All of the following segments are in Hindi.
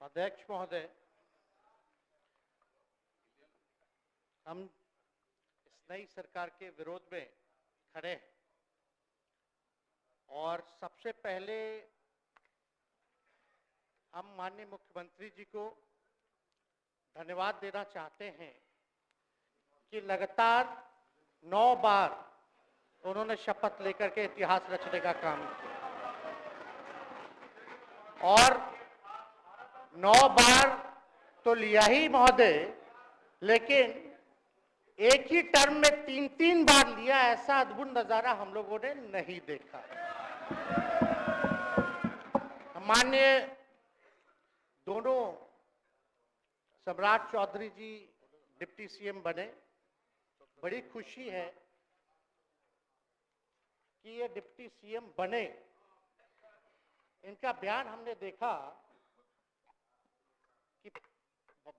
अध्यक्ष महोदय, हम इस नई सरकार के विरोध में खड़े हैं और सबसे पहले हम माननीय मुख्यमंत्री जी को धन्यवाद देना चाहते हैं कि लगातार 9 बार उन्होंने शपथ लेकर के इतिहास रचने का काम किया और 9 बार तो लिया ही महोदय, लेकिन एक ही टर्म में 3-3 बार लिया, ऐसा अद्भुत नजारा हम लोगों ने नहीं देखा। माननीय दोनों सम्राट चौधरी जी डिप्टी सीएम बने, बड़ी खुशी है कि ये डिप्टी सीएम बने। इनका बयान हमने देखा कि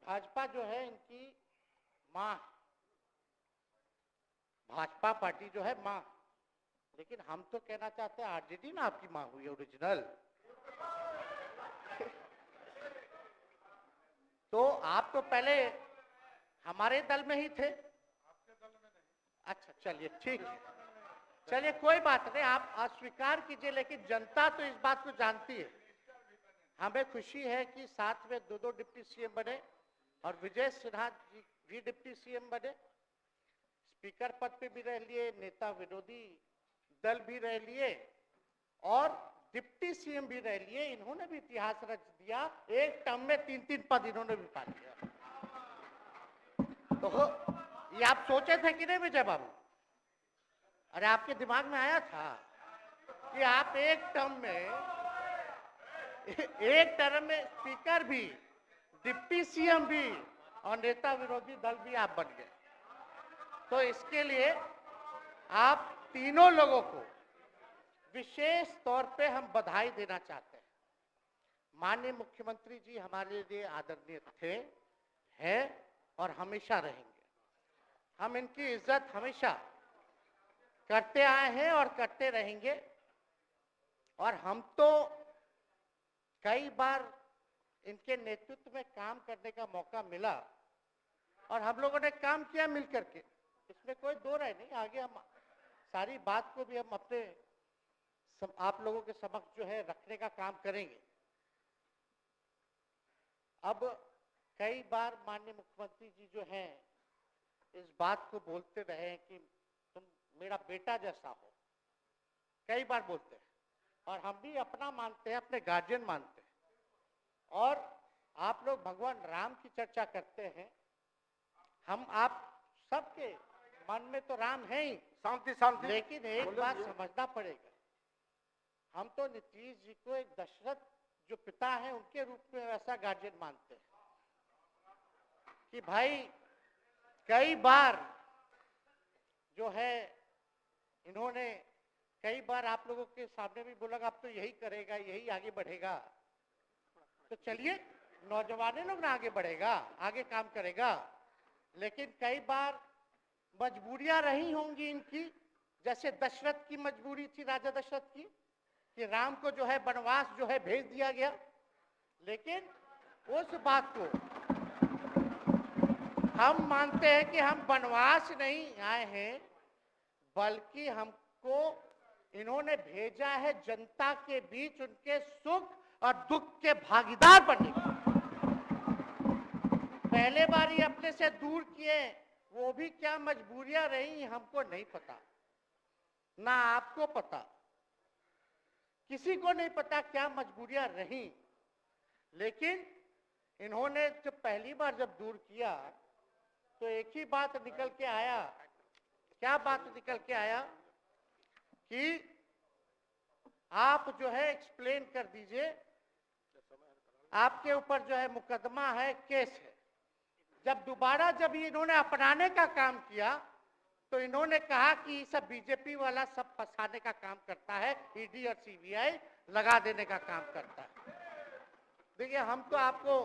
भाजपा जो है इनकी मां, भाजपा पार्टी जो है मां, लेकिन हम तो कहना चाहते हैं आरजेडी ना आपकी मां हुई ओरिजिनल। तो आप तो पहले हमारे दल में ही थे। अच्छा चलिए ठीक है, चलिए कोई बात नहीं, आप अस्वीकार कीजिए, लेकिन जनता तो इस बात को जानती है। हमें खुशी है कि साथ में 2 डिप्टी सीएम बने और विजय सिन्हा जी भी डिप्टी सीएम बने, स्पीकर पद पे भी रह लिए, नेता विरोधी दल भी रह लिए और डिप्टी सीएम भी रह लिए। इन्होंने भी इतिहास रच दिया, एक टर्म में 3-3 पद इन्होंने भी पा लिया। तो ये आप सोचे थे कि नहीं विजय बाबू? अरे आपके दिमाग में आया था कि आप एक टर्म में स्पीकर भी, डिप्टी सीएम भी और नेता विरोधी दल भी आप बन गए। तो इसके लिए आप तीनों लोगों को विशेष तौर पे हम बधाई देना चाहते हैं। माननीय मुख्यमंत्री जी हमारे लिए आदरणीय थे, हैं और हमेशा रहेंगे। हम इनकी इज्जत हमेशा करते आए हैं और करते रहेंगे। और हम तो कई बार इनके नेतृत्व में काम करने का मौका मिला और हम लोगों ने काम किया मिलकर के, इसमें कोई दो राय नहीं। आगे हम सारी बात को भी हम अपने आप लोगों के समक्ष जो है रखने का काम करेंगे। अब कई बार माननीय मुख्यमंत्री जी जो हैं इस बात को बोलते रहे कि तुम मेरा बेटा जैसा हो, कई बार बोलते हैं और हम भी अपना मानते हैं, अपने गार्जियन मानते हैं। और आप लोग भगवान राम की चर्चा करते हैं, हम आप सबके मन में तो राम है ही, शांति, लेकिन एक बात समझना पड़ेगा, हम तो नीतीश जी को एक दशरथ जो पिता है उनके रूप में वैसा गार्जियन मानते हैं कि भाई कई बार जो है इन्होंने कई बार आप लोगों के सामने भी बोला अब तो यही करेगा, यही आगे बढ़ेगा। तो चलिए नौजवान लोग ना आगे बढ़ेगा, आगे काम करेगा, लेकिन कई बार मजबूरियां रही होंगी इनकी, जैसे दशरथ की मजबूरी थी, राजा दशरथ की, कि राम को जो है वनवास जो है भेज दिया गया। लेकिन उस बात को हम मानते हैं कि हम वनवास नहीं आए हैं, बल्कि हमको इन्होंने भेजा है जनता के बीच उनके सुख और दुख के भागीदार बनने के। पहले बार ही अपने से दूर किए, वो भी क्या मजबूरियां रही हमको नहीं पता, ना आपको पता, किसी को नहीं पता क्या मजबूरियां रही। लेकिन इन्होंने जब पहली बार जब दूर किया तो एक ही बात निकल के आया। क्या बात निकल के आया कि आप जो है एक्सप्लेन कर दीजिए, आपके ऊपर जो है मुकदमा है, केस है। जब दोबारा जब इन्होंने अपनाने का काम किया तो इन्होंने कहा कि सब बीजेपी वाला सब फंसाने का काम करता है, ईडी और सीबीआई लगा देने का काम करता है। देखिए हम तो आपको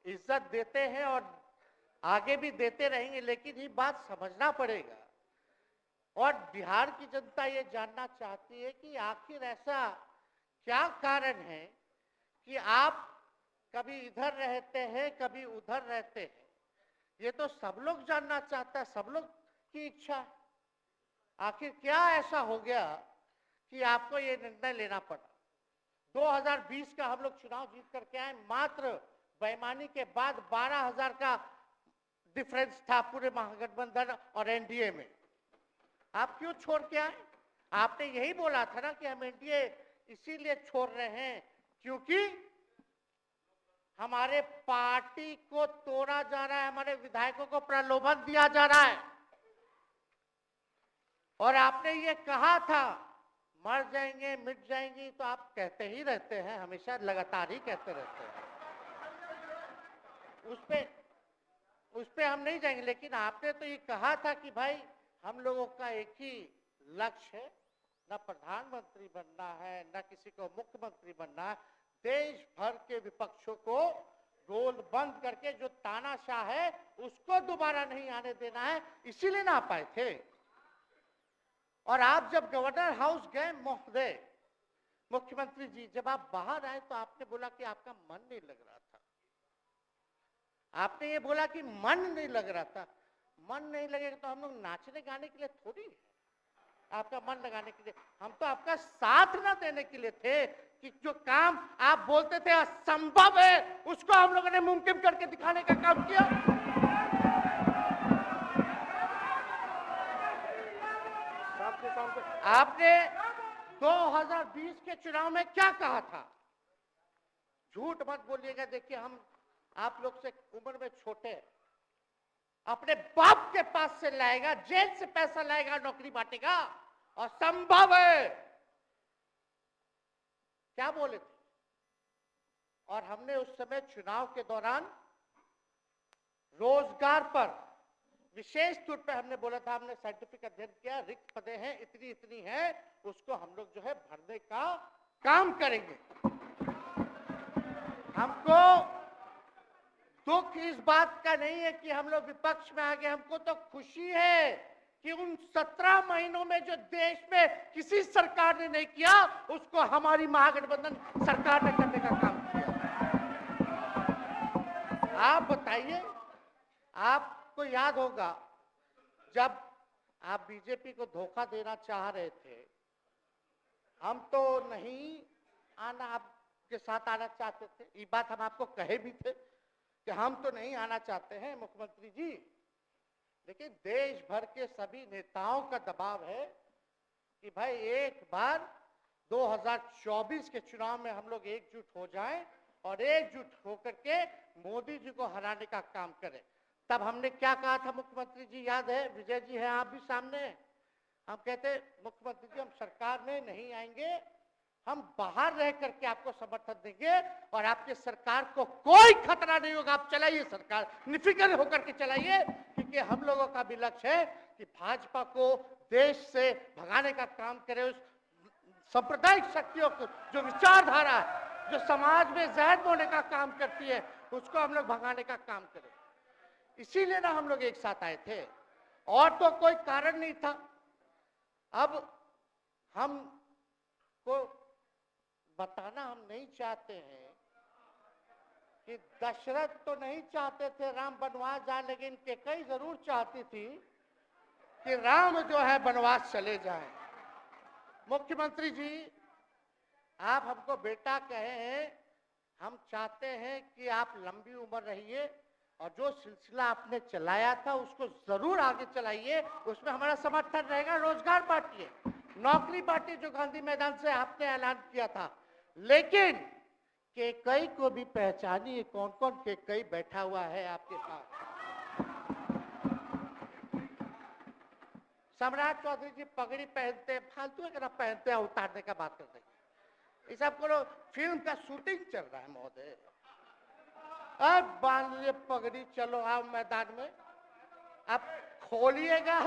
इज्जत देते हैं और आगे भी देते रहेंगे, लेकिन ये बात समझना पड़ेगा। और बिहार की जनता ये जानना चाहती है कि आखिर ऐसा क्या कारण है कि आप कभी इधर रहते हैं, कभी उधर रहते हैं। ये तो सब लोग जानना चाहता है, सब लोग की इच्छा है। आखिर क्या ऐसा हो गया कि आपको ये निर्णय लेना पड़ा? 2020 का हम लोग चुनाव जीत करके आए, मात्र बेईमानी के बाद 12,000 का डिफरेंस था पूरे महागठबंधन और एनडीए में। आप क्यों छोड़ के आए? आपने यही बोला था ना कि हम एनडीए इसीलिए छोड़ रहे हैं क्योंकि हमारे पार्टी को तोड़ा जा रहा है, हमारे विधायकों को प्रलोभन दिया जा रहा है। और आपने ये कहा था मर जाएंगे मिट जाएंगी, तो आप कहते ही रहते हैं, हमेशा लगातार ही कहते रहते हैं। उस पे हम नहीं जाएंगे, लेकिन आपने तो ये कहा था कि भाई हम लोगों का एक ही लक्ष्य है, न प्रधानमंत्री बनना है, न किसी को मुख्यमंत्री बनना है। देश भर के विपक्षों को गोल बंद करके जो तानाशाह है उसको दोबारा नहीं आने देना है, इसीलिए ना आ पाए थे। और आप जब गवर्नर हाउस गए महोदय, मुख्यमंत्री जी, जब आप बाहर आए तो आपने बोला कि आपका मन नहीं लग रहा था। आपने ये बोला कि मन नहीं लग रहा था। मन नहीं लगेगा तो हम लोग नाचने गाने के लिए थोड़ी है, आपका मन लगाने के लिए। हम तो आपका साथ ना देने के लिए थे कि जो काम आप बोलते थे असंभव है, उसको हम लोगों ने मुमकिन करके दिखाने का काम किया। आपने 2020 के चुनाव में क्या कहा था? झूठ मत बोलिएगा। देखिए, हम आप लोग से उम्र में छोटे, अपने बाप के पास से लाएगा, जेल से पैसा लाएगा, नौकरी बांटेगा, और संभव है, क्या बोले थे? और हमने उस समय चुनाव के दौरान रोजगार पर विशेष तौर पे हमने बोला था, हमने साइंटिफिक अध्ययन किया, रिक्त पदे हैं इतनी इतनी है, उसको हम लोग जो है भरने का काम करेंगे। हमको दुख इस बात का नहीं है कि हम लोग विपक्ष में आ गए, हमको तो खुशी है कि उन 17 महीनों में जो देश में किसी सरकार ने नहीं किया, उसको हमारी महागठबंधन सरकार ने करने का काम किया। आप बताइए, आपको याद होगा जब आप बीजेपी को धोखा देना चाह रहे थे, हम तो नहीं आना, आपके साथ आना चाहते थे। ये बात हम आपको कहे भी थे कि हम तो नहीं आना चाहते हैं मुख्यमंत्री जी, लेकिन देश भर के सभी नेताओं का दबाव है कि भाई एक बार 2024 के चुनाव में हम लोग एकजुट हो जाएं और एकजुट होकर के मोदी जी को हराने का काम करें। तब हमने क्या कहा था मुख्यमंत्री जी, याद है? विजय जी हैं, आप भी सामने हैं। हम कहते मुख्यमंत्री जी हम सरकार में नहीं आएंगे, हम बाहर रह करके आपको समर्थन देंगे और आपके सरकार को कोई खतरा नहीं होगा, आप चलाइए सरकार, निफिक्र होकर के चलाइए, क्योंकि हम लोगों का भी लक्ष्य है कि भाजपा को देश से भगाने का काम करे। उस सांप्रदायिक शक्तियों को, जो विचारधारा है, जो समाज में जहर बोने का काम करती है, उसको हम लोग भगाने का काम करें। इसीलिए ना हम लोग एक साथ आए थे, और तो कोई कारण नहीं था। अब हम को बताना हम नहीं चाहते हैं कि दशरथ तो नहीं चाहते थे राम वनवास जाए, लेकिन कैकेयी जरूर चाहती थी कि राम जो है वनवास चले जाएं। मुख्यमंत्री जी, आप हमको बेटा कहे हैं, हम चाहते हैं कि आप लंबी उम्र रहिए और जो सिलसिला आपने चलाया था उसको जरूर आगे चलाइए, उसमें हमारा समर्थन रहेगा। रोजगार बांटिए, नौकरी बांटिए, जो गांधी मैदान से आपने ऐलान किया था, लेकिन कैकेयी को भी पहचानिए, कौन कौन कैकेयी बैठा हुआ है आपके साथ। सम्राट चौधरी जी पगड़ी पहनते, फालतू अगर आप पहनते हैं, उतारने का बात करते हैं। इस सबको फिल्म का शूटिंग चल रहा है महोदय, अब बांध लिए पगड़ी, चलो आओ मैदान में, अब खोलिएगा।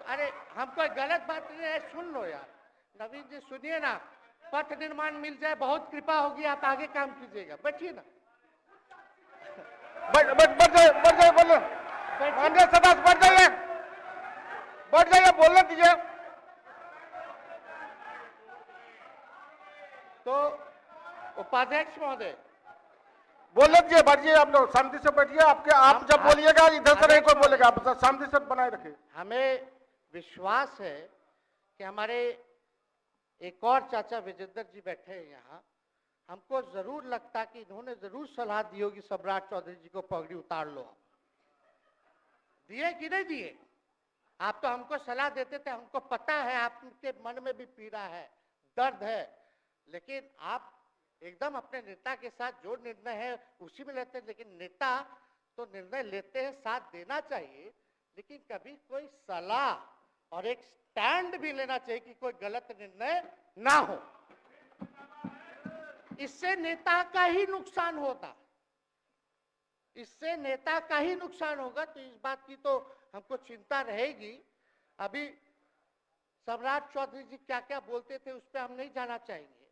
अरे हम कोई गलत बात नहीं है, सुन लो यार, नवीन जी सुनिए ना, पथ निर्माण मिल जाए, बहुत कृपा होगी, आप आगे काम कीजिएगा, बैठिए ना। बढ़ जाइए बोलो, सदा बढ़ जाइए, बोलने दीजिए। तो उपाध्यक्ष महोदय, बोलने दीजिए, बैठिए आप लोग शांति से बैठिए। आपके आप जब बोलिएगा इधर से नहीं कोई बोलेगा, आप शांति से बनाए रखिए। हमें विश्वास है कि हमारे एक और चाचा विजेंद्र जी बैठे हैं यहाँ, हमको जरूर लगता कि इन्होंने जरूर सलाह दी होगी सम्राट चौधरी जी को पगड़ी उतार लो। दिए कि नहीं दिए? आप तो हमको सलाह देते थे, हमको पता है आपके मन में भी पीड़ा है, दर्द है, लेकिन आप एकदम अपने नेता के साथ जो निर्णय है उसी में लेते हैं। लेकिन नेता तो निर्णय लेते हैं, साथ देना चाहिए, लेकिन कभी कोई सलाह और एक स्टैंड भी लेना चाहिए कि कोई गलत निर्णय ना हो। इससे नेता का ही नुकसान होता, इससे नेता का ही नुकसान होगा। तो इस बात की तो हमको चिंता रहेगी। अभी सम्राट चौधरी जी क्या क्या बोलते थे उस पर हम नहीं जाना चाहेंगे,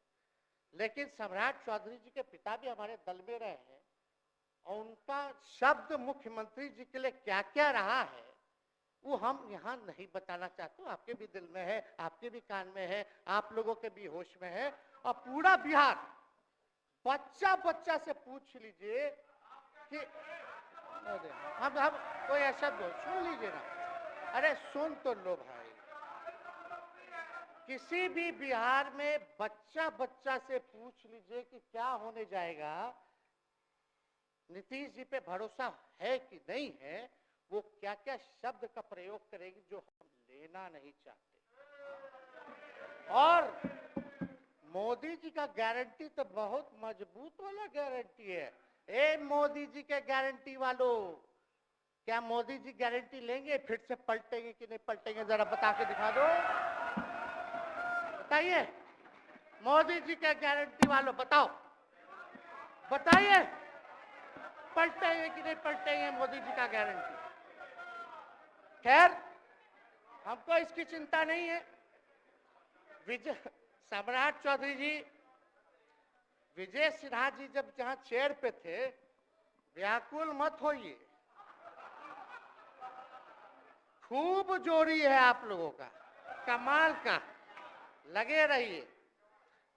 लेकिन सम्राट चौधरी जी के पिता भी हमारे दल में रहे हैं और उनका शब्द मुख्यमंत्री जी के लिए क्या क्या रहा है वो हम यहाँ नहीं बताना चाहते। आपके भी दिल में है, आपके भी कान में है, आप लोगों के भी होश में है, और पूरा बिहार बच्चा बच्चा से पूछ लीजिए कि हम कोई ऐसा सुन लीजिए ना, अरे सुन तो लो भाई। किसी भी बिहार में बच्चा बच्चा से पूछ लीजिए कि क्या होने जाएगा, नीतीश जी पे भरोसा है कि नहीं है, वो क्या क्या शब्द का प्रयोग करेगी जो हम लेना नहीं चाहते। और मोदी जी का गारंटी तो बहुत मजबूत वाला गारंटी है। ए मोदी जी के गारंटी वालों, क्या मोदी जी गारंटी लेंगे फिर से पलटेंगे कि नहीं पलटेंगे? जरा बता के दिखा दो, बताइए। मोदी जी के गारंटी वालों बताओ, बताइए पलटेंगे कि नहीं पलटेंगे मोदी जी का गारंटी? खैर, हमको इसकी चिंता नहीं है। विजय सम्राट चौधरी जी, विजय सिन्हा जी जब जहां चेयर पे थे, व्याकुल मत होइए, खूब जोड़ी है आप लोगों का, कमाल का, लगे रहिए।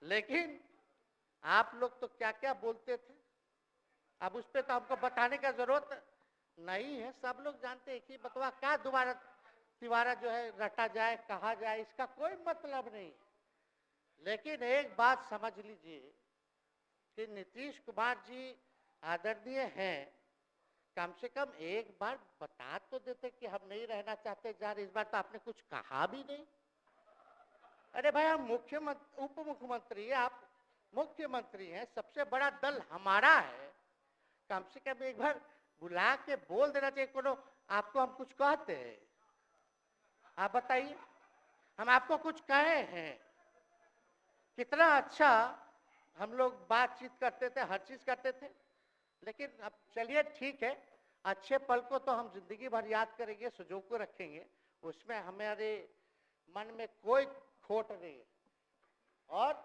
लेकिन आप लोग तो क्या क्या बोलते थे, अब उस पर तो हमको बताने का जरूरत नहीं है, सब लोग जानते हैं कि बतवा क्या दोबारा तिवारा जो है रटा जाए, कहा जाए, इसका कोई मतलब नहीं। लेकिन एक बात समझ लीजिए कि नीतीश कुमार जी आदरणीय हैं, कम से कम एक बार बता तो देते कि हम नहीं रहना चाहते जा रहे। इस बार तो आपने कुछ कहा भी नहीं। अरे भाई, हम मुख्यमंत्री उप मुख्यमंत्री, आप मुख्यमंत्री हैं, सबसे बड़ा दल हमारा है, कम से कम एक बार बुला के बोल देना चाहिए। कोनो आपको हम कुछ कहते हैं? आप बताइए, हम आपको कुछ कहे हैं? कितना अच्छा हम लोग बातचीत करते थे, हर चीज करते थे। लेकिन अब चलिए ठीक है, अच्छे पल को तो हम जिंदगी भर याद करेंगे, सुजो को रखेंगे, उसमें हमारे मन में कोई खोट नहीं है। और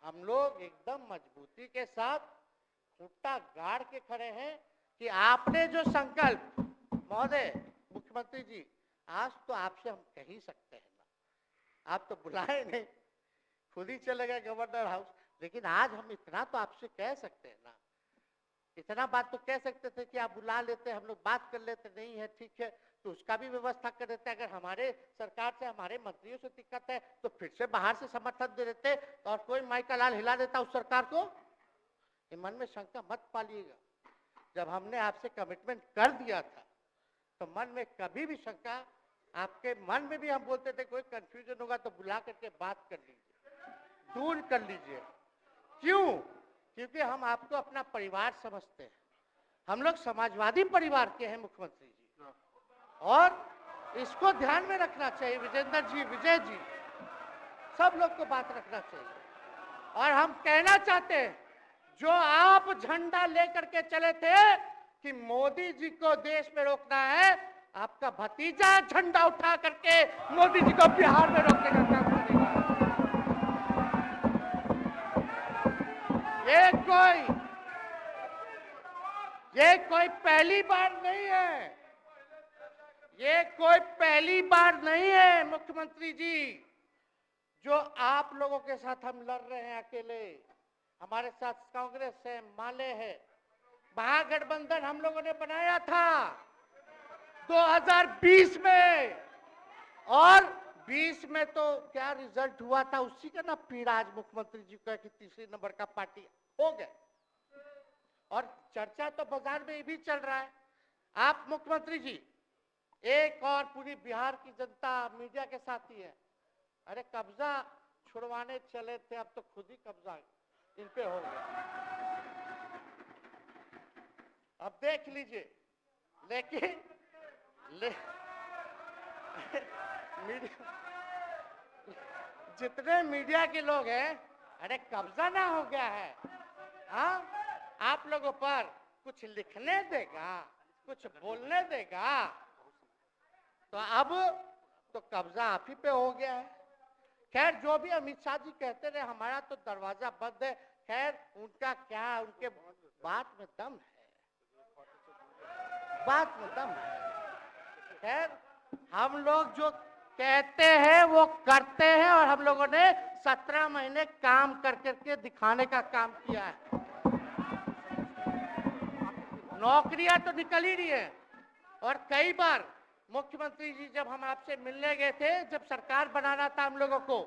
हम लोग एकदम मजबूती के साथ खूंटा गाड़ के खड़े हैं कि आपने जो संकल्प, महोदय मुख्यमंत्री जी, आज तो आपसे हम कह ही सकते हैं ना, आप तो बुलाए नहीं, खुद ही चले गए गवर्नर हाउस, लेकिन आज हम इतना तो आपसे कह सकते हैं ना, इतना बात तो कह सकते थे कि आप बुला लेते, हम लोग बात कर लेते। नहीं है ठीक है, तो उसका भी व्यवस्था कर देते। अगर हमारे सरकार से, हमारे मंत्रियों से दिक्कत है तो फिर से बाहर से समर्थन दे देते और कोई माई का लाल हिला देता उस सरकार को। ये मन में शंका मत पालिएगा, जब हमने आपसे कमिटमेंट कर दिया था तो मन में कभी भी शंका, आपके मन में भी हम बोलते थे कोई कंफ्यूजन होगा तो बुला करके बात कर लीजिए, दूर कर लीजिए। क्यों? क्योंकि हम आपको अपना परिवार समझते हैं। हम लोग समाजवादी परिवार के हैं मुख्यमंत्री जी, और इसको ध्यान में रखना चाहिए। विजेंद्र जी, विजय जी, सब लोग को बात रखना चाहिए। और हम कहना चाहते हैं, जो आप झंडा लेकर के चले थे कि मोदी जी को देश में रोकना है, आपका भतीजा झंडा उठा करके मोदी जी को बिहार में रोकने का काम करेगा। ये कोई पहली बार नहीं है, ये कोई पहली बार नहीं है मुख्यमंत्री जी, जो आप लोगों के साथ हम लड़ रहे हैं अकेले। हमारे साथ कांग्रेस है, माले है। महागठबंधन हम लोगों ने बनाया था 2020 में, और 20 में तो क्या रिजल्ट हुआ था उसी का ना पीड़ा आज मुख्यमंत्री जी को है कि तीसरी नंबर का पार्टी हो गए। और चर्चा तो बाजार में भी चल रहा है। आप मुख्यमंत्री जी एक और पूरी बिहार की जनता मीडिया के साथ ही है। अरे कब्जा छुड़वाने चले थे, अब तो खुद ही कब्जा इन पे हो गया। अब देख लीजिए। लेकिन जितने मीडिया के लोग हैं, अरे कब्जा ना हो गया है, हाँ आप लोगों पर कुछ लिखने देगा, कुछ बोलने देगा, तो अब तो कब्जा आप ही पे हो गया है। खैर जो भी अमित शाह जी कहते रहे, हमारा तो दरवाजा बंद है। खैर उनका क्या, उनके बात में दम है, बात में दम है। खैर हम लोग जो कहते हैं वो करते हैं, और हम लोगों ने 17 महीने काम कर करके दिखाने का काम किया है। नौकरियां तो निकल ही रही है। और कई बार मुख्यमंत्री जी जब हम आपसे मिलने गए थे, जब सरकार बनाना था हम लोगों को,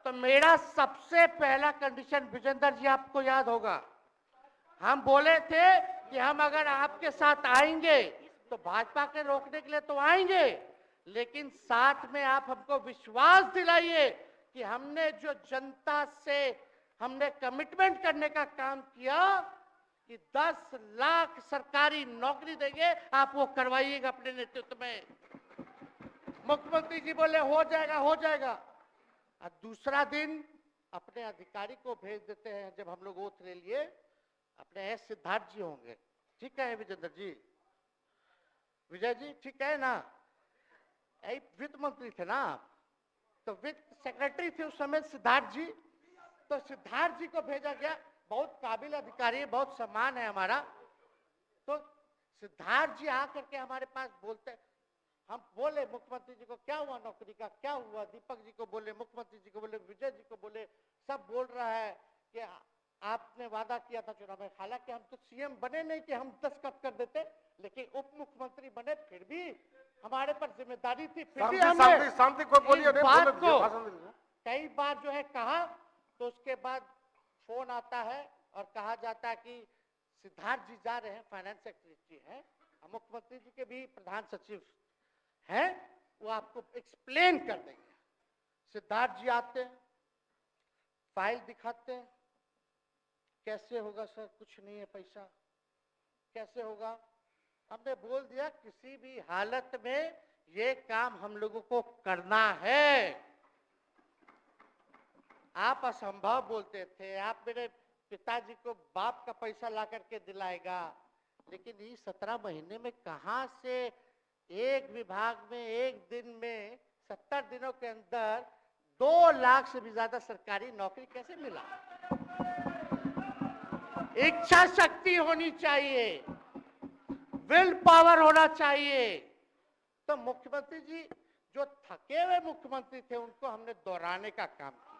तो मेरा सबसे पहला कंडीशन, विजेंद्र जी आपको याद होगा, हम बोले थे कि हम अगर आपके साथ आएंगे तो भाजपा के रोकने के लिए तो आएंगे, लेकिन साथ में आप हमको विश्वास दिलाइए कि हमने जो जनता से हमने कमिटमेंट करने का काम किया कि 10 लाख सरकारी नौकरी देंगे, आप वो करवाइएगा अपने नेतृत्व में। मुख्यमंत्री जी बोले हो जाएगा, हो जाएगा। और दूसरा दिन अपने अधिकारी को भेज देते हैं। जब हम लोग ओथ ले लिए, अपने एस सिद्धार्थ जी होंगे, ठीक है विजेंद्र जी, विजय जी ठीक है ना, वित्त मंत्री थे ना आप, तो वित्त सेक्रेटरी थे उस समय सिद्धार्थ जी। तो सिद्धार्थ जी को भेजा गया, बहुत काबिल अधिकारी है, बहुत सम्मान है हमारा। तो सिद्धार्थ जी आकर के हमारे पास बोलते, हम बोले मुख्यमंत्री जी को क्या हुआ नौकरी का, क्या हुआ, दीपक जी को बोले, मुख्यमंत्री जी को बोले, विजय जी को बोले, सब बोल रहा है कि आपने वादा किया था चुनाव में। हालांकि हम तो सीएम बने नहीं कि हम दस्तखत कर देते, लेकिन उप मुख्यमंत्री बने, फिर भी हमारे पर जिम्मेदारी थी, फिर भी हमने शांति को बोलिए, इस बात को कई बार जो है कहा। तो उसके बाद फोन आता है और कहा जाता है कि सिद्धार्थ जी जा रहे हैं, फाइनेंस सेक्रेटरी हैं, मुख्यमंत्री जी के भी प्रधान सचिव हैं, वो आपको एक्सप्लेन कर देंगे। सिद्धार्थ जी आते हैं, फाइल दिखाते हैं, कैसे होगा सर, कुछ नहीं है पैसा, कैसे होगा। हमने बोल दिया किसी भी हालत में ये काम हम लोगों को करना है। आप असंभव बोलते थे, आप मेरे पिताजी को बाप का पैसा ला करके दिलाएगा, लेकिन ये 17 महीने में कहां से एक विभाग में एक दिन में 70 दिनों के अंदर 2 लाख से भी ज्यादा सरकारी नौकरी कैसे मिला। इच्छा शक्ति होनी चाहिए, विल पावर होना चाहिए। तो मुख्यमंत्री जी जो थके हुए मुख्यमंत्री थे, उनको हमने दोहराने का काम किया।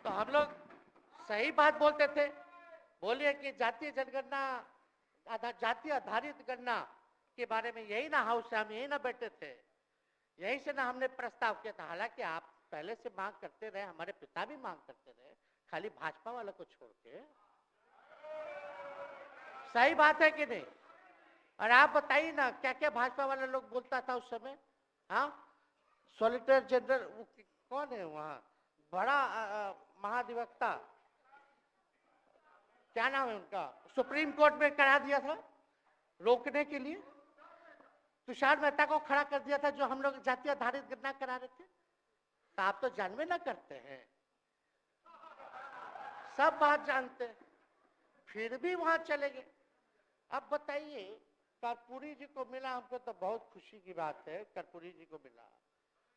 तो हम लोग सही बात बोलते थे, बोलिए कि जातीय जनगणना, जाति आधारित गणना के बारे में यही ना हाउस से हम यही ना बैठे थे, यहीं से ना हमने प्रस्ताव किया था। हालांकि आप पहले से मांग करते रहे, हमारे पिता भी मांग करते रहे, खाली भाजपा वाला को छोड़ के। सही बात है कि नहीं? और आप बताइए ना क्या क्या भाजपा वाला लोग बोलता था उस समय। हाँ, सॉलिसिटर जनरल कौन है वहां, बड़ा महाधिवक्ता, क्या नाम है उनका, सुप्रीम कोर्ट में करा दिया था रोकने के लिए, तुषार मेहता को खड़ा कर दिया था, जो हम लोग जाति आधारित गणना करा रहे थे। तो आप तो जानवे ना करते हैं, सब बात जानते हैं, फिर भी वहां चले गए। अब बताइए, कर्पूरी जी को मिला, हमको तो बहुत खुशी की बात है, कर्पूरी जी को मिला।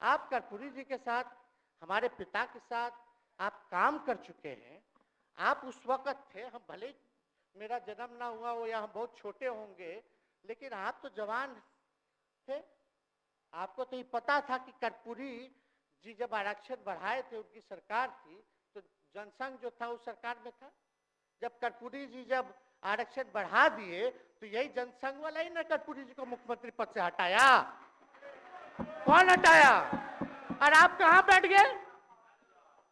आप कर्पूरी जी के साथ, हमारे पिता के साथ आप काम कर चुके हैं। आप उस वक्त थे, हम भले मेरा जन्म ना हुआ हो या हम बहुत छोटे होंगे, लेकिन आप तो जवान थे। आपको तो ये पता था कि कर्पूरी जी जब आरक्षण बढ़ाए थे, उनकी सरकार थी, तो जनसंघ जो था उस सरकार में था। जब कर्पूरी जी जब आरक्षण बढ़ा दिए तो यही जनसंघ वाला ही ना कर्पूरी जी को मुख्यमंत्री पद से हटाया। कौन हटाया? और आप कहां बैठ गए?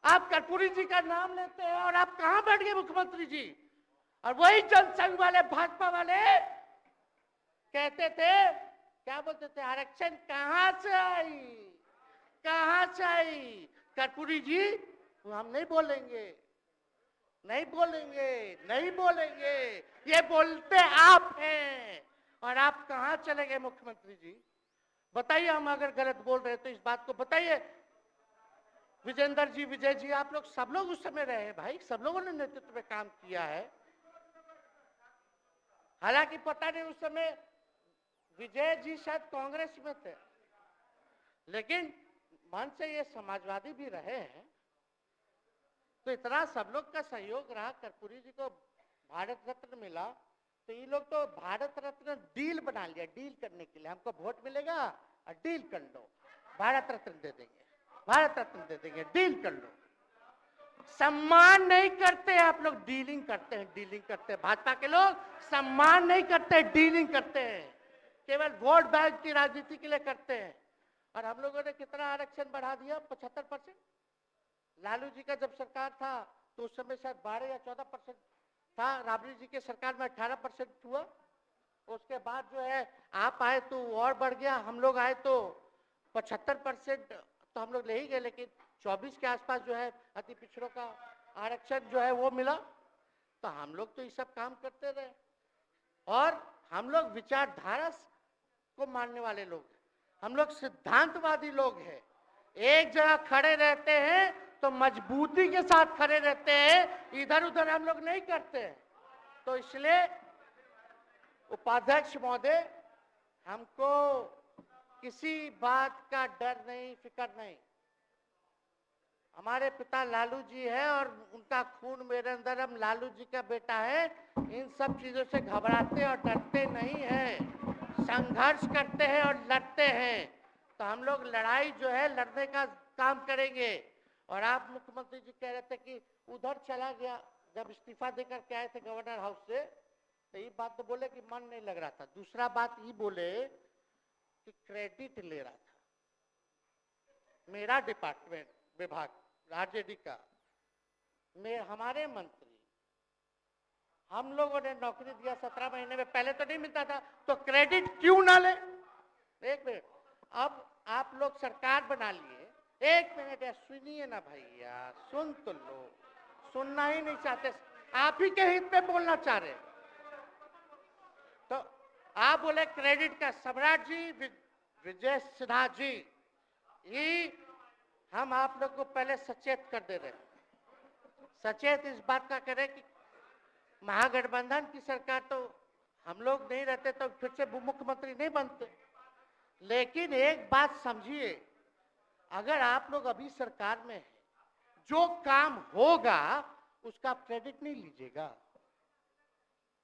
आप कर्पूरी जी का नाम लेते हैं और आप कहां बैठ गए मुख्यमंत्री जी? और वही जनसंघ वाले भाजपा वाले कहते थे, क्या बोलते थे, आरक्षण कहां से आई, कहां से आई? कर्पूरी जी हम नहीं बोलेंगे, नहीं बोलेंगे, नहीं बोलेंगे, ये बोलते आप हैं। और आप कहां चले गए मुख्यमंत्री जी? बताइए, हम अगर गलत बोल रहे हैं तो इस बात को बताइए। विजेंद्र जी, विजय जी, आप लोग सब लोग उस समय रहे भाई, सब लोगों ने नेतृत्व में काम किया है। हालांकि पता नहीं उस समय विजय जी शायद कांग्रेस में थे, लेकिन मन से ये समाजवादी भी रहे हैं। तो इतना सब लोग का सहयोग रहा, कर्पूरी जी को भारत रत्न मिला, तो ये लोग तो भारत रत्न डील बना लिया, डील करने के लिए, हमको वोट मिलेगा और डील कर लो, भारत रत्न दे देंगे, भारत रत्न दे देंगे, डील कर लो। सम्मान नहीं करते आप लोग, डीलिंग करते हैं, डीलिंग करते हैं। भाजपा के लोग सम्मान नहीं करते, डीलिंग करते हैं, केवल वोट बैंक की राजनीति के लिए करते हैं। और हम लोगों ने कितना आरक्षण बढ़ा दिया? 75%। लालू जी का जब सरकार था तो उस समय शायद 12 या 14% था, राबड़ी जी के सरकार में 18% हुआ। उसके बाद जो है आप आए तो और बढ़ गया, हम लोग आए तो 75% तो हम लोग ले ही गए, लेकिन 24 के आसपास जो है अति पिछड़ों का आरक्षण जो है वो मिला। तो हम लोग तो ये सब काम करते रहे, और हम लोग विचारधारा को मानने वाले लोग हैं, हम लोग सिद्धांतवादी लोग हैं। एक जगह खड़े रहते हैं तो मजबूती के साथ खड़े रहते हैं, इधर उधर हम लोग नहीं करते हैं। तो इसलिए उपाध्यक्ष महोदय, हमको किसी बात का डर नहीं, फिक्र नहीं। हमारे पिता लालू जी है और उनका खून मेरे अंदर, हम लालू जी का बेटा है। इन सब चीजों से घबराते और डरते नहीं हैं, संघर्ष करते हैं और लड़ते हैं। तो हम लोग लड़ाई जो है लड़ने का काम करेंगे। और आप मुख्यमंत्री जी कह रहे थे कि उधर चला गया, जब इस्तीफा देकर के आए थे गवर्नर हाउस से, तो ये बात तो बोले कि मन नहीं लग रहा था। दूसरा बात ये बोले कि क्रेडिट ले रहा था, मेरा डिपार्टमेंट विभाग आरजेडी का, हमारे मंत्री, हम लोगों ने नौकरी दिया 17 महीने में, पहले तो नहीं मिलता था, तो क्रेडिट क्यों ना ले? एक मिनट, अब आप लोग सरकार बना लिए, एक मिनट यार सुनिए ना भैया, सुन तो लो, सुनना ही नहीं चाहते, आप ही के हित में बोलना चाह रहे। तो आप बोले क्रेडिट का, सम्राट जी, विजय सिन्हा जी, ये हम आप लोग को पहले सचेत कर दे रहे हैं, सचेत इस बात का करें कि महागठबंधन की सरकार तो हम लोग नहीं रहते तो फिर से मुख्यमंत्री नहीं बनते। लेकिन एक बात समझिए, अगर आप लोग अभी सरकार में हैं, जो काम होगा उसका क्रेडिट नहीं लीजिएगा।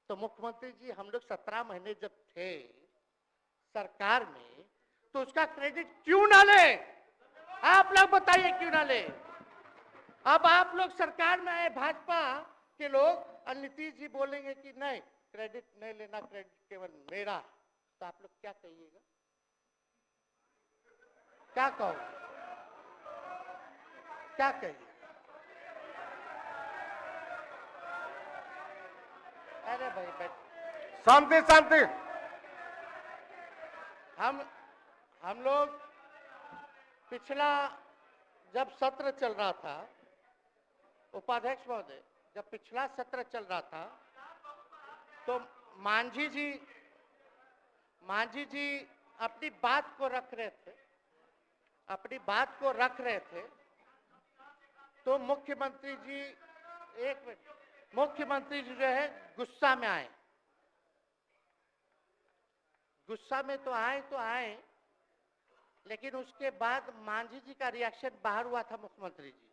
तो मुख्यमंत्री जी, हम लोग 17 महीने जब थे सरकार में, तो उसका क्रेडिट क्यों ना ले? आप लोग बताइए क्यों ना ले? अब आप लोग सरकार में आए भाजपा के लोग, और नीतीश जी बोलेंगे कि नहीं क्रेडिट नहीं लेना, क्रेडिट केवल मेरा, तो आप लोग क्या कहिएगा? क्या कहो, क्या कहिए? अरे भाई शांति शांति। हम लोग पिछला जब सत्र चल रहा था, उपाध्यक्ष महोदय, जब पिछला सत्र चल रहा था तो मांझी जी अपनी बात को रख रहे थे, अपनी बात को रख रहे थे, तो मुख्यमंत्री जी, एक मिनट, मुख्यमंत्री जी जो है गुस्सा में आए, गुस्सा में तो आए, लेकिन उसके बाद मांझी जी का रिएक्शन बाहर हुआ था मुख्यमंत्री जी।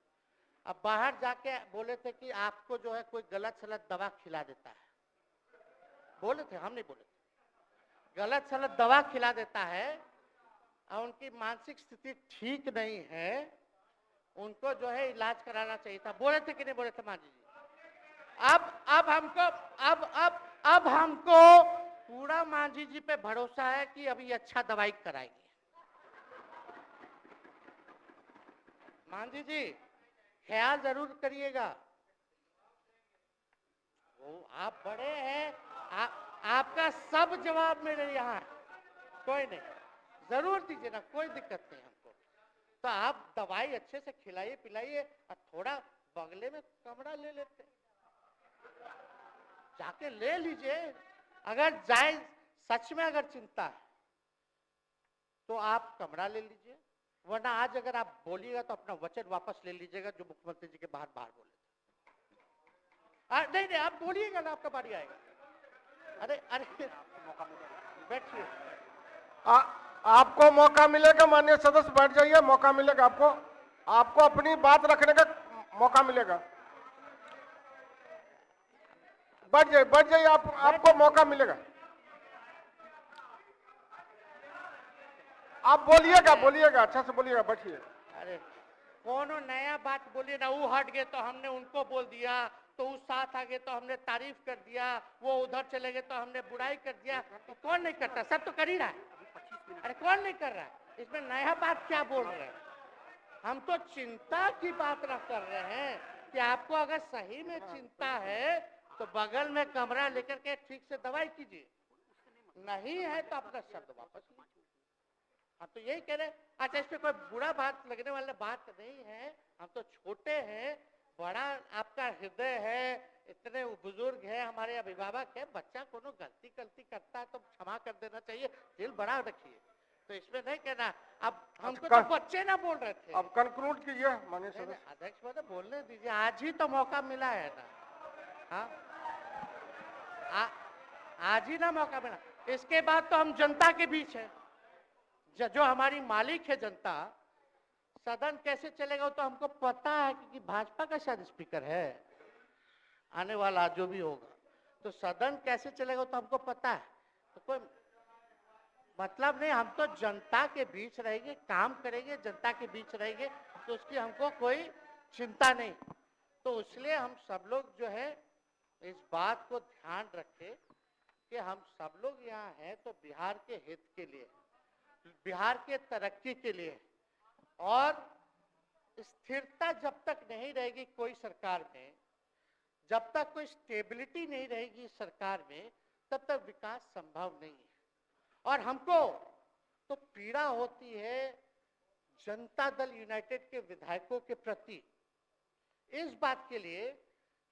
अब बाहर जाके बोले थे कि आपको जो है कोई गलत सलत दवा खिला देता है, बोले थे, हम नहीं बोले थे, गलत सलत दवा खिला देता है और उनकी मानसिक स्थिति ठीक नहीं है, उनको जो है इलाज कराना चाहिए था। बोले थे कि नहीं बोले थे मांझी जी? अब हमको पूरा मांझी जी पे भरोसा है कि अभी अच्छा दवाई कराएंगे। मांझी जी ख्याल जरूर करिएगा। वो आप बड़े हैं, आपका सब जवाब मेरे यहाँ है, कोई नहीं, जरूर दीजिए ना, कोई दिक्कत नहीं हमको। तो आप दवाई अच्छे से खिलाइए पिलाइए और थोड़ा बगले में कमरा ले लेते, जाके ले लीजिए। अगर जाए सच में अगर चिंता है तो आप कमरा ले लीजिए, वरना आज अगर आप बोलिएगा तो अपना वचन वापस ले लीजिएगा जो मुख्यमंत्री जी के बाहर बोले थे। नहीं नहीं, आप बोलिएगा ना, आपका बारी आएगा। अरे अरे बैठिए, आपको मौका मिलेगा, माननीय सदस्य बैठ जाइए, मौका मिलेगा आपको, आपको अपनी बात रखने का मौका मिलेगा। बैठ जाइए, आपको मौका मिलेगा। आप बोलिएगा, अच्छा से बोलिएगा, बैठिए। अरे कोनो नया बात बोलिए ना, वो हट गए तो हमने उनको बोल दिया, तो उस साथ आ गए तो हमने तारीफ कर दिया, वो उधर चले गए तो हमने बुराई कर दिया। तो कौन नहीं करता, सब तो कर ही रहा है। अरे कौन नहीं कर रहा है, इसमें नया बात क्या बोल रहे हैं? हम तो चिंता की बात न कर रहे हैं कि आपको अगर सही में चिंता है तो बगल में कमरा लेकर के ठीक से दवाई कीजिए, नहीं है तो अपना शब्द वापस लीजिए। हम तो यही कह रहे हैं। अच्छा, इसमें कोई बुरा बात लगने वाला बात नहीं है, हम तो छोटे हैं, बड़ा आपका हृदय है, इतने बुजुर्ग है, हमारे अभिभावक है, बच्चा कोनो गलती करता है तो क्षमा कर देना चाहिए, दिल बड़ा रखिए। तो इसमें नहीं कहना, अब हमको तो बच्चे ना बोल रहे थे। अब कंक्लूड कीजिए माननीय सदस्य। अध्यक्ष महोदय बोलने दीजिए, आज ही तो मौका मिला है ना। हाँ, आज ही ना मौका मिला, इसके बाद तो हम जनता के बीच है, जो हमारी मालिक है जनता। सदन कैसे चलेगा तो हमको पता है, क्योंकि भाजपा का शायद स्पीकर है आने वाला जो भी होगा, तो सदन कैसे चलेगा तो हमको पता है। तो कोई मतलब नहीं, हम तो जनता के बीच रहेंगे, काम करेंगे, जनता के बीच रहेंगे, तो उसकी हमको कोई चिंता नहीं। तो इसलिए हम सब लोग जो है इस बात को ध्यान रखें कि हम सब लोग यहाँ हैं तो बिहार के हित के लिए, बिहार के तरक्की के लिए, और स्थिरता जब तक नहीं रहेगी कोई सरकार में, जब तक कोई स्टेबिलिटी नहीं रहेगी सरकार में, तब तक विकास संभव नहीं है। और हमको तो पीड़ा होती है जनता दल यूनाइटेड के विधायकों के प्रति, इस बात के लिए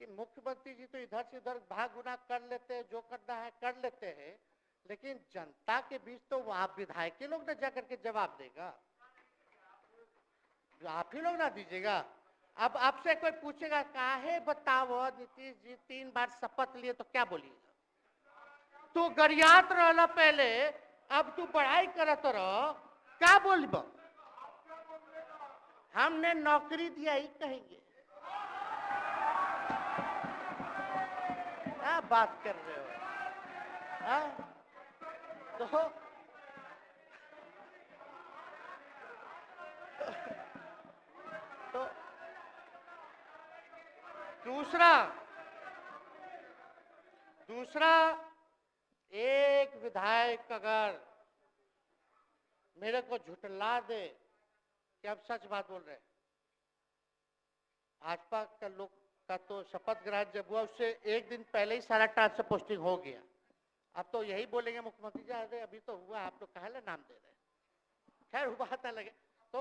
कि मुख्यमंत्री जी तो इधर से उधर भाग गुना कर लेते हैं, जो करना है कर लेते हैं, लेकिन जनता के बीच तो आप विधायक के लोग ना जाकर के जवाब देगा, आप ही लोग ना दीजिएगा। अब आपसे कोई पूछेगा काहे बताओ नीतीश जी 3 बार शपथ लिए, तो क्या बोलिएगा? तू गरियात रहला पहले, अब तू पढ़ाई करत रह, क्या बोलब? हमने नौकरी दिया ही कहेंगे। क्या बात कर रहे हो? हाँ? तो दूसरा एक विधायक अगर मेरे को झुठला दे कि अब सच बात बोल रहे, भाजपा का लोग का तो शपथ ग्रहण जब हुआ उससे एक दिन पहले ही सारा ट्रांसफर पोस्टिंग हो गया। अब तो यही बोलेंगे मुख्यमंत्री जी अरे अभी तो हुआ, आप लोग काहे नाम दे रहे? खैर हुआ था लगे तो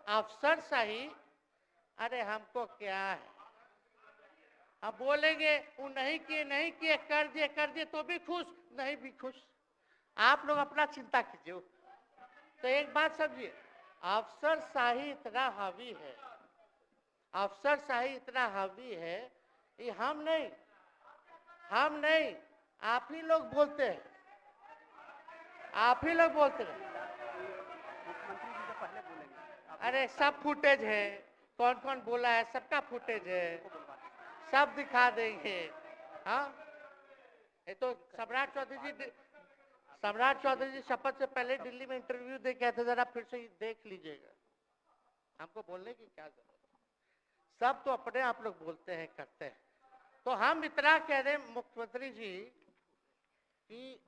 अफसर सही, अरे हमको क्या है, अब बोलेंगे वो नहीं किए कर दिए तो भी खुश, नहीं भी खुश, आप लोग अपना चिंता कीजिए। तो एक बात समझिए, अफसर शाही इतना हावी है, अफसर शाही इतना हावी है कि हम नहीं आप ही लोग बोलते हैं, आप ही लोग बोलते हैं। मुख्यमंत्री जी से पहले बोलेंगे। अरे सब फुटेज है, कौन कौन बोला है सबका फुटेज है, सब दिखा देंगे। हाँ, ये तो सम्राट चौधरी जी शपथ से पहले दिल्ली में इंटरव्यू दे के आए थे, जरा फिर से देख लीजिएगा, हमको बोलने की क्या जरूरत है। सब तो अपने आप लोग बोलते हैं करते हैं। तो हम इतना कह रहे हैं मुख्यमंत्री जी कि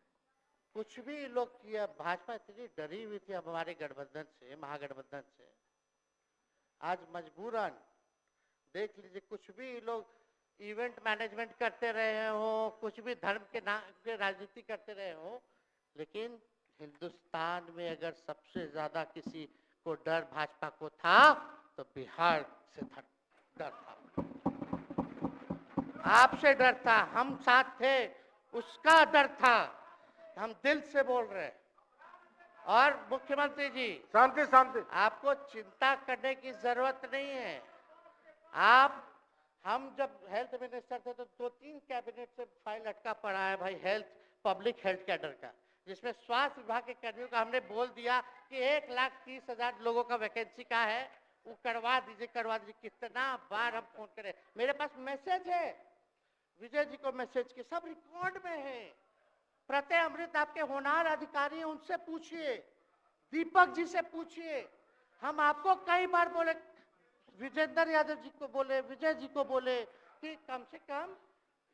कुछ भी लोग किया, भाजपा इतनी डरी हुई थी हमारे गठबंधन से, महागठबंधन से, आज मजबूरन देख लीजिए, कुछ भी लोग इवेंट मैनेजमेंट करते रहे हो, कुछ भी धर्म के नाम के राजनीति करते रहे हो, लेकिन हिंदुस्तान में अगर सबसे ज्यादा किसी को डर भाजपा को था तो बिहार से डर था, आपसे डर था, हम साथ थे, उसका डर था। हम दिल से बोल रहे हैं। और मुख्यमंत्री जी, शांति शांति, आपको चिंता करने की जरूरत नहीं है। आप, हम जब हेल्थ मिनिस्टर थे तो 2-3 कैबिनेट से फाइल अटका पड़ा है भाई, हेल्थ, पब्लिक हेल्थ कैडर का, जिसमें स्वास्थ्य विभाग के कर्मियों का हमने बोल दिया कि 1,30,000 लोगों का वैकेंसी का है, वो करवा दीजिए करवा दीजिए। कितना बार हम फोन करें, मेरे पास मैसेज है, विजय जी को मैसेज के सब रिकॉर्ड में है। प्रत्यय अमृत आपके होनहार अधिकारी हैं, उनसे पूछिए, दीपक जी से पूछिए। हम आपको कई बार बोले, विजेंद्र यादव जी को बोले, विजय जी को बोले कि कम से कम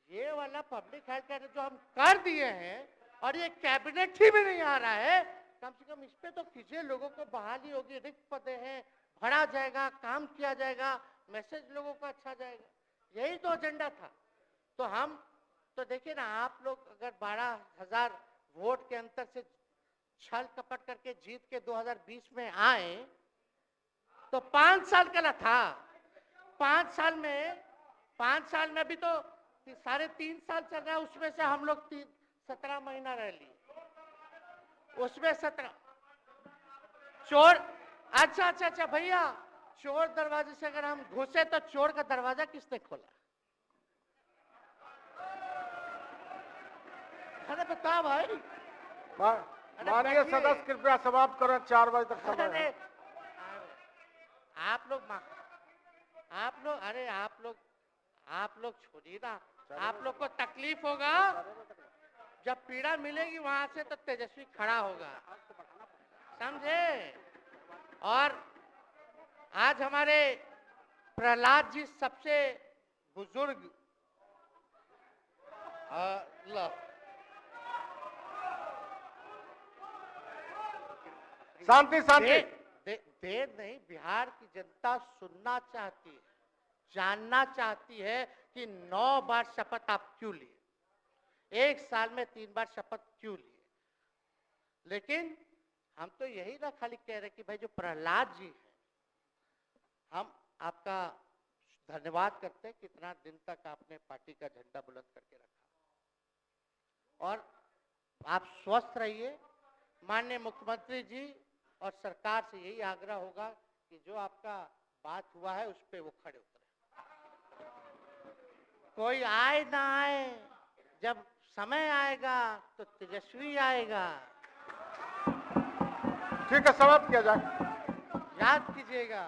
ये वाला पब्लिक हेल्थ केयर जो हम कर दिए हैं और ये कैबिनेट ही में नहीं आ रहा है, कम से कम इस पे तो कीजिए, लोगों को बहाली होगी, रिक्त पदे हैं, भरा जाएगा, काम किया जाएगा, मैसेज लोगों का अच्छा जाएगा। यही तो एजेंडा था। तो हम तो देखिए ना, आप लोग अगर 12,000 वोट के अंतर से छल कपट करके जीत के 2020 में आए तो 5 साल का ना था। 5 साल में अभी तो 3.5 साल चल रहा है, उसमें से हम लोग 17 महीना रह लिए, उसमें 17 चोर। अच्छा भैया, चोर दरवाजे से अगर हम घुसे तो चोर का दरवाजा किसने खोला? अरे बता भाई। माननीय सदस्य कृपया समाप्त करें, 4 बजे तक समय है। आप लोग छोड़िए ना, आप लोग को तकलीफ होगा, जब पीड़ा मिलेगी वहां से तो तेजस्वी खड़ा होगा, समझे? और आज हमारे प्रहलाद जी सबसे बुजुर्ग, शांति शांति, देर नहीं, बिहार की जनता सुनना चाहती है, जानना चाहती है कि 9 बार शपथ आप क्यों लिए, 1 साल में 3 बार शपथ क्यों लिए। लेकिन हम तो यही ना खाली कह रहे कि भाई जो प्रहलाद जी हैं, हम आपका धन्यवाद करते हैं, कितना दिन तक आपने पार्टी का झंडा बुलंद करके रखा। और आप स्वस्थ रहिए। माननीय मुख्यमंत्री जी और सरकार से यही आग्रह होगा कि जो आपका बात हुआ है उस पे वो खड़े उतरे। कोई आए ना आए, जब समय आएगा तो तेजस्वी आएगा। ठीक है, समाप्त किया जाए। याद कीजिएगा,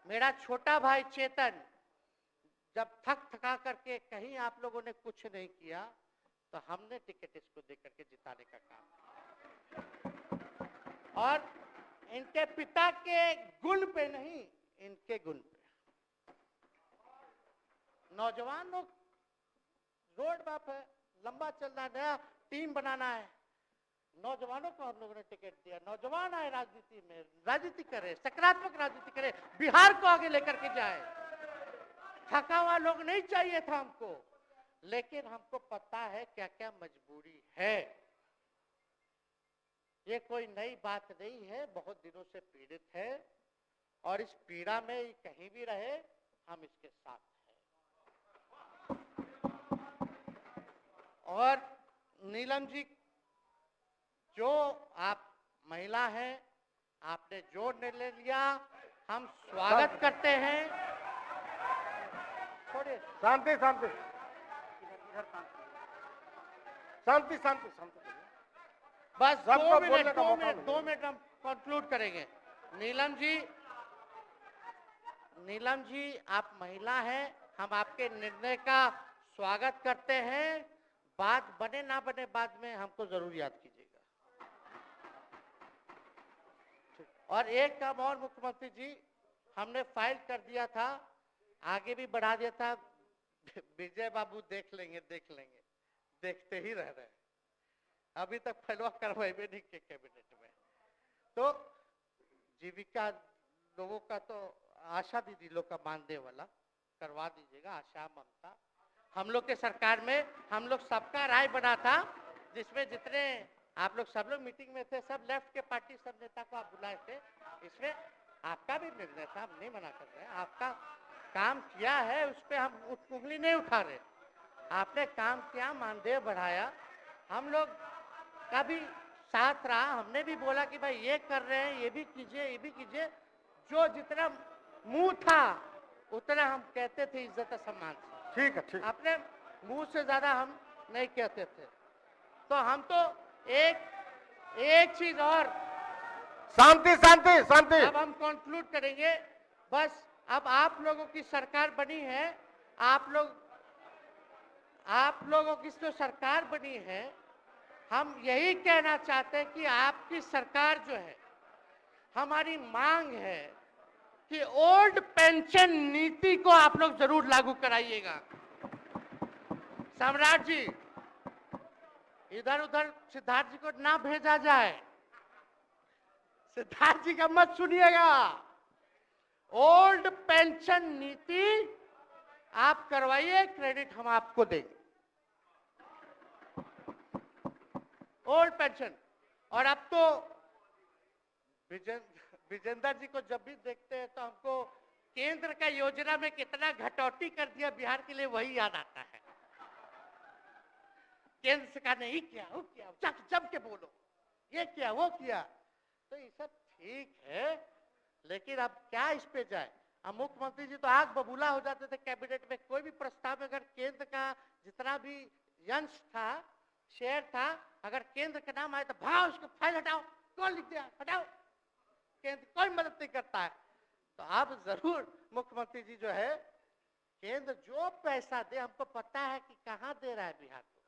मेरा छोटा भाई चेतन जब थका करके कहीं आप लोगों ने कुछ नहीं किया तो हमने टिकट इसको देकर के जिताने का काम किया। और इनके पिता के गुण पे नहीं, इनके गुण पे। नौजवान लोग रोड मैप है, लंबा चलना है, नया टीम बनाना है, नौजवानों को हम लोगों ने टिकट दिया। नौजवान आए राजनीति में, राजनीति करे, सकारात्मक राजनीति करे, बिहार को आगे लेकर के जाए। थका हुआ लोग नहीं चाहिए था हमको, लेकिन हमको पता है क्या क्या मजबूरी है। ये कोई नई बात नहीं है, बहुत दिनों से पीड़ित है और इस पीड़ा में कहीं भी रहे हम इसके साथ हैं। और नीलम जी, जो आप महिला हैं, आपने जो निर्णय लिया हम स्वागत करते हैं। छोड़िए, शांति शांति शांति शांति शांति, बस सबको 2 बोलने का मौका मिनट 2 मिनट हम कंक्लूड करेंगे। नीलम जी आप महिला हैं, हम आपके निर्णय का स्वागत करते हैं। बात बने ना बने बाद में हमको जरूर याद कीजिएगा। और एक काम और मुख्यमंत्री जी, हमने फाइल कर दिया था आगे भी बढ़ा दिया था। विजय बाबू देख लेंगे, देखते ही रह रहे हैं। अभी तक फैलवा करवाए भी नहीं के कैबिनेट में। तो जीविका लोगों का तो आशा दीदी लोग का मानदेय वाला करवा दीजिएगा, आशा ममता। हम लोग के सरकार में हम लोग सबका राय बना था, जिसमें जितने आप लोग सब लोग मीटिंग में थे, सब लेफ्ट के पार्टी सब नेता को आप बुलाए थे। इसमें आपका भी निर्णय था, हम नहीं मना कर रहे हैं। आपका काम किया है, उस पर हम उंगली नहीं उठा रहे। आपने काम किया, मानदेय बढ़ाया, हम लोग का भी साथ रहा। हमने भी बोला कि भाई ये कर रहे हैं, ये भी कीजिए, ये भी कीजिए। जो जितना मुंह था उतना हम कहते थे इज्जत और सम्मान से। ठीक है, ठीक। अपने मुंह से ज्यादा हम नहीं कहते थे। तो हम तो एक चीज और, शांति शांति शांति। अब हम कंक्लूड करेंगे। बस अब आप लोगों की सरकार बनी है, आप लोगों की जो सरकार बनी है, हम यही कहना चाहते हैं कि आपकी सरकार जो है, हमारी मांग है कि ओल्ड पेंशन नीति को आप लोग जरूर लागू कराइएगा। सम्राट जी, इधर उधर सिद्धार्थ जी को ना भेजा जाए। सिद्धार्थ जी का मत सुनिएगा। ओल्ड पेंशन नीति आप करवाइए, क्रेडिट हम आपको देंगे। Old pension. और अब तो विजेंद्र जी को जब भी देखते हैं तो हमको केंद्र का योजना में कितना घटौती कर दिया बिहार के लिए, वही याद आता है। केंद्र सरकार ने ये किया, वो किया, जब के बोलो, ये किया, वो किया। तो ये सब ठीक है, लेकिन अब क्या इस पे जाए। अब मुख्यमंत्री जी तो आग बबूला हो जाते थे कैबिनेट में। कोई भी प्रस्ताव में अगर केंद्र का जितना भी अंश था, शेयर था, अगर केंद्र का नाम आए तो भाव उसको फाइल हटाओ, कौन लिख दिया, हटाओ। केंद्र कोई मदद नहीं करता है। तो अब जरूर मुख्यमंत्री जी जो है, केंद्र जो पैसा दे, हमको पता है कि कहां दे रहा है बिहार को,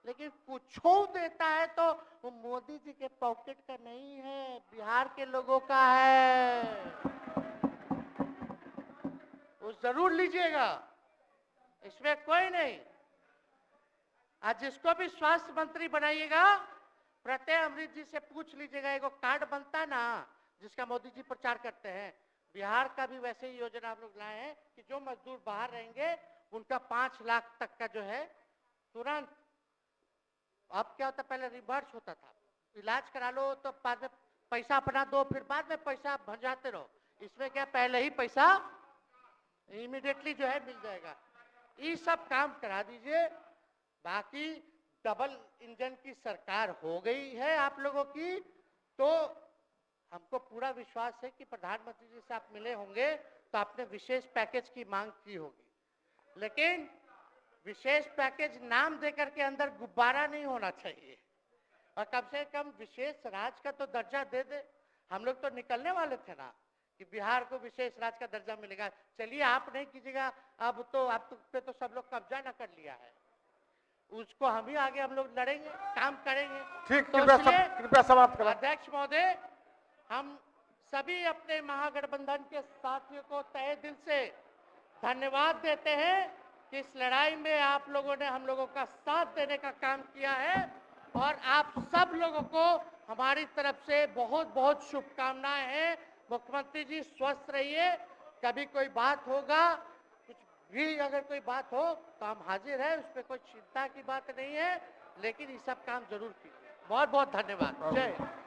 लेकिन कुछ देता है तो वो मोदी जी के पॉकेट का नहीं है, बिहार के लोगों का है। वो जरूर लीजिएगा, इसमें कोई नहीं। आज जिसको भी स्वास्थ्य मंत्री बनाइएगा, प्रत्यय अमृत जी से पूछ लीजिएगा। एगो कार्ड बनता है ना, जिसका मोदी जी प्रचार करते हैं, बिहार का भी वैसे ही योजना हम लोग लाए हैं कि जो मजदूर बाहर रहेंगे उनका 5 लाख तक का जो है तुरंत। अब क्या होता, पहले रिवर्स होता था, इलाज करा लो तो बाद में पैसा अपना दो, फिर बाद में पैसा भंजाते रहो। इसमें क्या, पहले ही पैसा इमीडिएटली जो है मिल जाएगा। ये सब काम करा दीजिए। बाकी डबल इंजन की सरकार हो गई है आप लोगों की, तो हमको पूरा विश्वास है कि प्रधानमंत्री जी से आप मिले होंगे तो आपने विशेष पैकेज की मांग की होगी, लेकिन विशेष पैकेज नाम देकर के अंदर गुब्बारा नहीं होना चाहिए। और कम से कम विशेष राज्य का तो दर्जा दे दे। हम लोग तो निकलने वाले थे ना कि बिहार को विशेष राज्य का दर्जा मिलेगा। चलिए आप नहीं कीजिएगा, अब तो आप पे तो सब लोग कब्जा न कर लिया है, उसको हम ही आगे हम लोग लड़ेंगे, काम करेंगे। ठीक, तो कृपया समाप्त करें। अध्यक्ष महोदय, हम सभी अपने महागठबंधन के साथियों को तहे दिल से धन्यवाद देते हैं कि इस लड़ाई में आप लोगों ने हम लोगों का साथ देने का काम किया है। और आप सब लोगों को हमारी तरफ से बहुत बहुत शुभकामनाएं हैं। मुख्यमंत्री जी स्वस्थ रहिए। कभी कोई बात होगा, कुछ भी अगर कोई बात हो तो हम हाजिर हैं, उस पर कोई चिंता की बात नहीं है, लेकिन ये सब काम जरूर कीजिए। बहुत बहुत धन्यवाद। जय हिंद।